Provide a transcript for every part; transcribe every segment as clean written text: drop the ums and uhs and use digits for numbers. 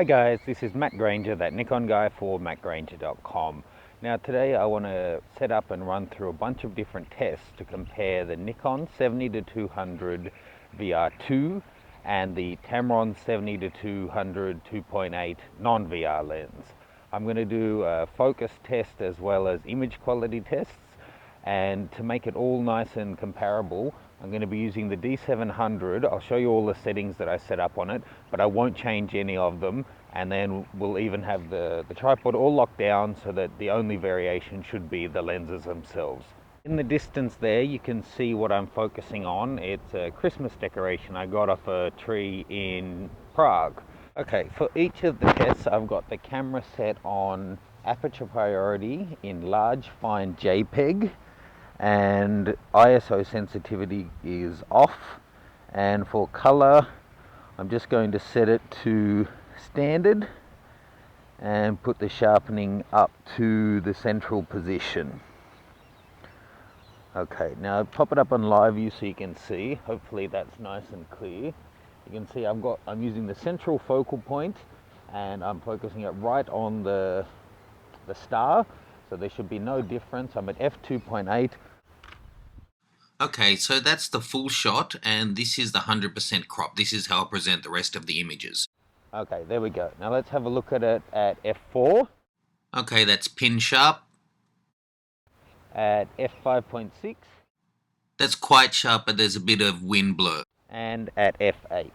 Hi guys, this is Matt Granger, that Nikon guy for mattgranger.com. Now today I want to set up and run through a bunch of different tests to compare the Nikon 70-200 VR2 and the Tamron 70-200 2.8 non-VR lens. I'm going to do a focus test as well as image quality tests, and to make it all nice and comparable, I'm going to be using the D700. I'll show you all the settings that I set up on it, but I won't change any of them. And then we'll even have the tripod all locked down so that the only variation should be the lenses themselves. In the distance there, you can see what I'm focusing on. It's a Christmas decoration I got off a tree in Prague. Okay, for each of the tests, I've got the camera set on aperture priority in large fine JPEG, and ISO sensitivity is off, and for color I'm just going to set it to standard and put the sharpening up to the central position. Okay, now pop it up on live view so you can see. Hopefully that's nice and clear. You can see I'm using the central focal point and I'm focusing it right on the star, so there should be no difference. I'm at f2.8. Okay, so that's the full shot, and this is the 100% crop. This is how I'll present the rest of the images. Okay, there we go. Now let's have a look at it at f4. Okay, that's pin sharp. At f5.6. That's quite sharp, but there's a bit of wind blur. And at f8.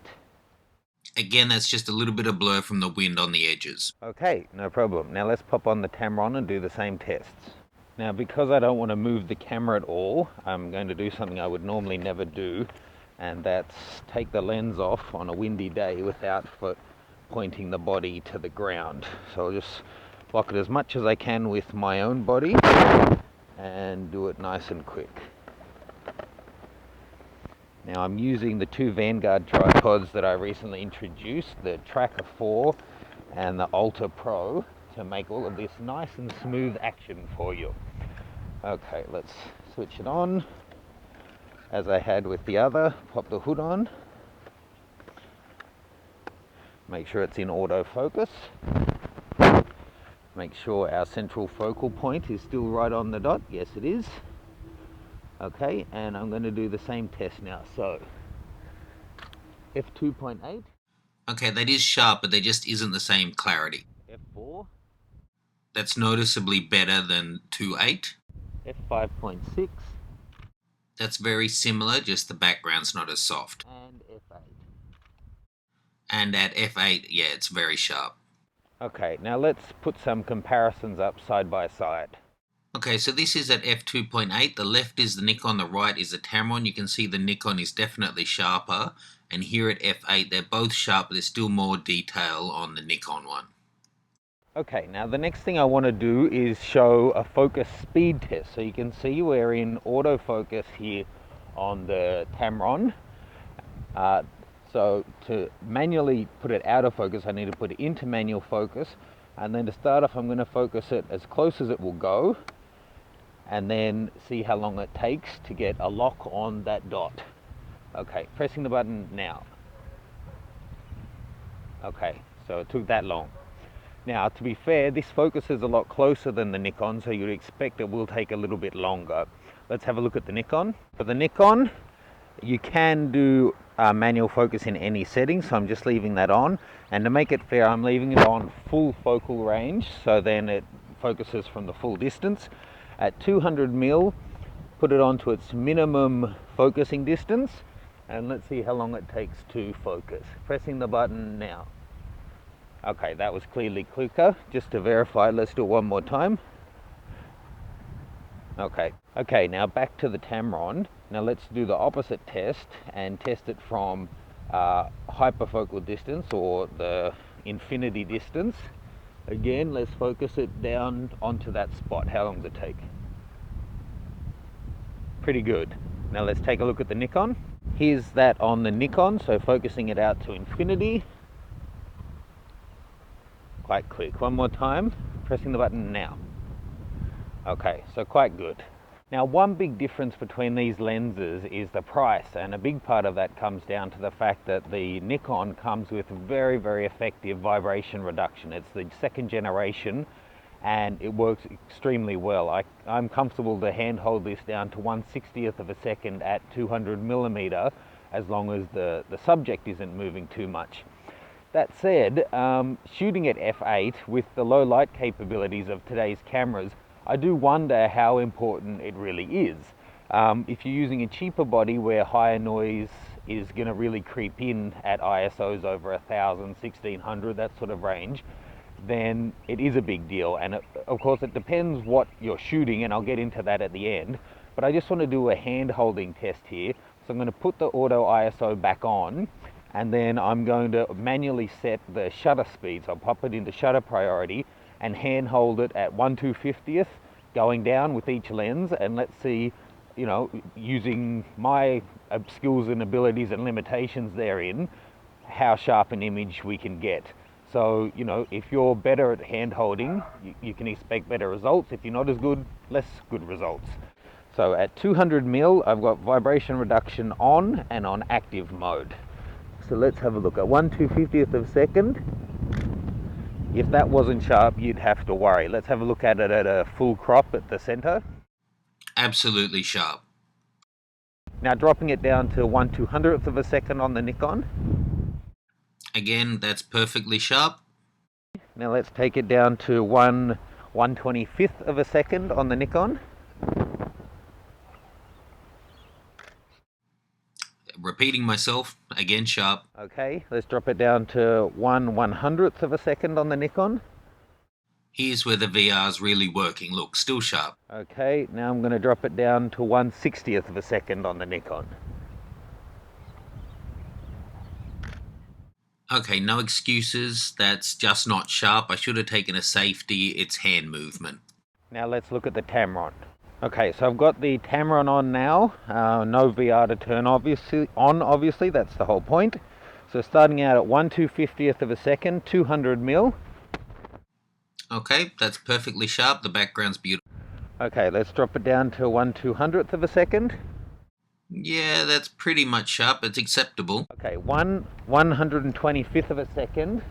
Again, that's just a little bit of blur from the wind on the edges. Okay, no problem. Now let's pop on the Tamron and do the same tests. Now, because I don't want to move the camera at all, I'm going to do something I would normally never do, and that's take the lens off on a windy day without pointing the body to the ground. So I'll just lock it as much as I can with my own body and do it nice and quick. Now I'm using the two Vanguard tripods that I recently introduced, the Tracker 4 and the Ultra Pro, to make all of this nice and smooth action for you. Okay, let's switch it on as I had with the other. Pop the hood on. Make sure it's in autofocus. Make sure our central focal point is still right on the dot. Yes, it is. Okay, and I'm going to do the same test now. So, f2.8. Okay, that is sharp, but there just isn't the same clarity. f4. That's noticeably better than 2.8. f5.6. That's very similar, just the background's not as soft. And f8. And at f8, yeah, it's very sharp. Okay, now let's put some comparisons up side by side. Okay, so this is at f2.8. The left is the Nikon, the right is the Tamron. You can see the Nikon is definitely sharper. And here at f8, they're both sharp, but there's still more detail on the Nikon one. Okay, now the next thing I want to do is show a focus speed test. So you can see we're in autofocus here on the Tamron. So to manually put it out of focus, I need to put it into manual focus. And then to start off, I'm going to focus it as close as it will go, and then see how long it takes to get a lock on that dot. Okay, pressing the button now. Okay, so it took that long. Now, to be fair, this focus is a lot closer than the Nikon, so you'd expect it will take a little bit longer. Let's have a look at the Nikon. For the Nikon, you can do manual focus in any setting, so I'm just leaving that on. And to make it fair, I'm leaving it on full focal range, so then it focuses from the full distance. At 200 mil, put it on to its minimum focusing distance, and let's see how long it takes to focus. Pressing the button now. Okay, that was clearly quicker. Just to verify, let's do it one more time. Okay, now back to the Tamron. Now let's do the opposite test and test it from hyperfocal distance, or the infinity distance. Again, let's focus it down onto that spot. How long does it take? Pretty good. Now let's take a look at the Nikon. Here's that on the Nikon, so focusing it out to infinity. Quite quick. One more time, pressing the button now. Okay, so quite good. Now, one big difference between these lenses is the price, and a big part of that comes down to the fact that the Nikon comes with very, very effective vibration reduction. It's the second generation and it works extremely well. I'm comfortable to handhold this down to 1/60th of a second at 200mm as long as the subject isn't moving too much. That said, shooting at f8 with the low light capabilities of today's cameras, I do wonder how important it really is. If you're using a cheaper body where higher noise is going to really creep in at ISOs over 1000, 1600, that sort of range, then it is a big deal. And of course it depends what you're shooting, and I'll get into that at the end. But I just want to do a hand holding test here. So I'm going to put the auto ISO back on, and then I'm going to manually set the shutter speed. So I'll pop it into shutter priority and hand hold it at 1/250th going down with each lens, and let's see, you know, using my skills and abilities and limitations therein, how sharp an image we can get. So, you know, if you're better at hand holding, you can expect better results. If you're not as good, less good results. So at 200mm, I've got vibration reduction on and on active mode. So let's have a look at 1/250th of a second. If that wasn't sharp, you'd have to worry. Let's have a look at it at a full crop at the center. Absolutely sharp. Now dropping it down to 1/200th of a second on the Nikon. Again, that's perfectly sharp. Now let's take it down to 1/125th of a second on the Nikon. Repeating myself, again sharp. Okay, let's drop it down to 1/100th of a second on the Nikon. Here's where the VR's really working. Look, still sharp. Okay, now I'm going to drop it down to 1/60th of a second on the Nikon. Okay, no excuses. That's just not sharp. I should have taken a safety. It's hand movement. Now let's look at the Tamron. Okay, so I've got the Tamron on now. No VR to turn obviously, that's the whole point. So starting out at 1/250th of a second, 200mm. Okay, that's perfectly sharp. The background's beautiful. Okay, let's drop it down to 1/200th of a second. Yeah, that's pretty much sharp. It's acceptable. Okay, 1/125th of a second.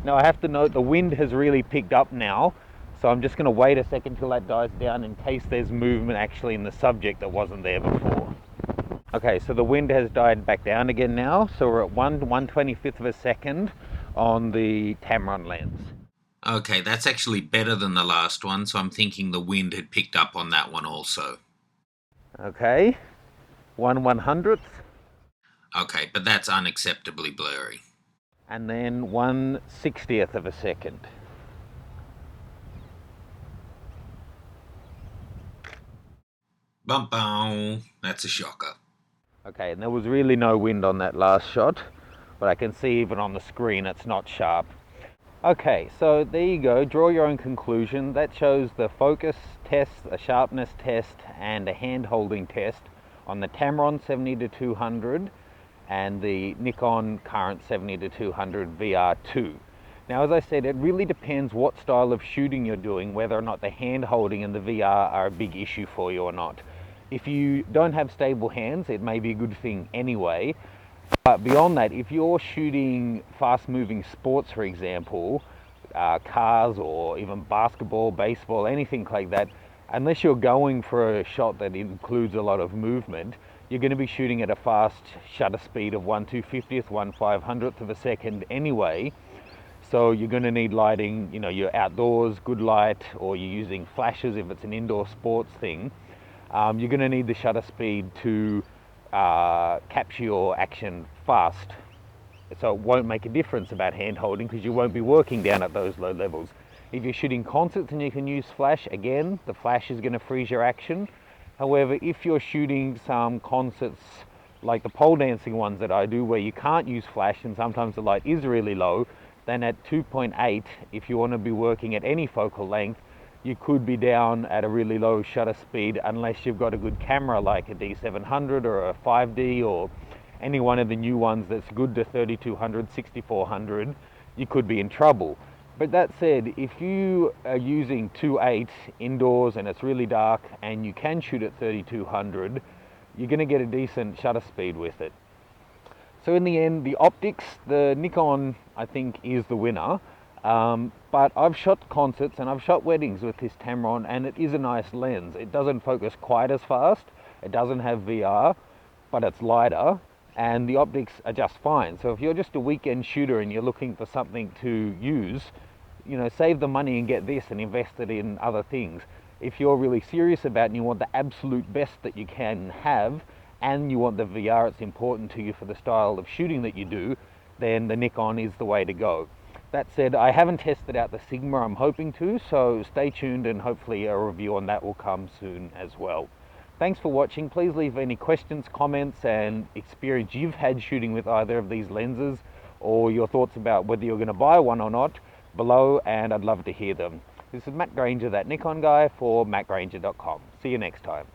Now I have to note the wind has really picked up now, so I'm just going to wait a second till that dies down in case there's movement actually in the subject that wasn't there before. Okay, so the wind has died back down again now, so we're at 1/125th of a second on the Tamron lens. Okay, that's actually better than the last one, so I'm thinking the wind had picked up on that one also. Okay, 1/100th. Okay, but that's unacceptably blurry. And then 1/60th of a second. Bum bum. That's a shocker. Okay, and there was really no wind on that last shot, but I can see even on the screen it's not sharp. Okay, so there you go, draw your own conclusion. That shows the focus test, a sharpness test, and a hand holding test on the Tamron 70-200 and the Nikon current 70-200 VR2. Now, as I said, it really depends what style of shooting you're doing, whether or not the hand holding and the VR are a big issue for you or not. If you don't have stable hands, it may be a good thing anyway. But beyond that, if you're shooting fast-moving sports, for example, cars or even basketball, baseball, anything like that, unless you're going for a shot that includes a lot of movement, you're going to be shooting at a fast shutter speed of 1/250th, 1/500th of a second anyway. So you're going to need lighting, you know, you're outdoors, good light, or you're using flashes if it's an indoor sports thing. You're going to need the shutter speed to capture your action fast. So it won't make a difference about hand holding because you won't be working down at those low levels. If you're shooting concerts and you can use flash, again, the flash is going to freeze your action. However, if you're shooting some concerts like the pole dancing ones that I do where you can't use flash and sometimes the light is really low, then at 2.8, if you want to be working at any focal length, you could be down at a really low shutter speed unless you've got a good camera like a D700 or a 5D or any one of the new ones that's good to 3200, 6400, you could be in trouble. But that said, if you are using 2.8 indoors and it's really dark and you can shoot at 3200, you're going to get a decent shutter speed with it. So in the end, the optics, the Nikon, I think, is the winner. But I've shot concerts and I've shot weddings with this Tamron, and it is a nice lens. It doesn't focus quite as fast, it doesn't have VR, but it's lighter, and the optics are just fine. So if you're just a weekend shooter and you're looking for something to use, save the money and get this and invest it in other things. If you're really serious about it and you want the absolute best that you can have, and you want the VR, it's important to you for the style of shooting that you do, then the Nikon is the way to go. That said, I haven't tested out the Sigma. I'm hoping to, so stay tuned and hopefully a review on that will come soon as well. Thanks for watching. Please leave any questions, comments and experience you've had shooting with either of these lenses, or your thoughts about whether you're going to buy one or not below, and I'd love to hear them. This is Matt Granger, that Nikon guy, for mattgranger.com. See you next time.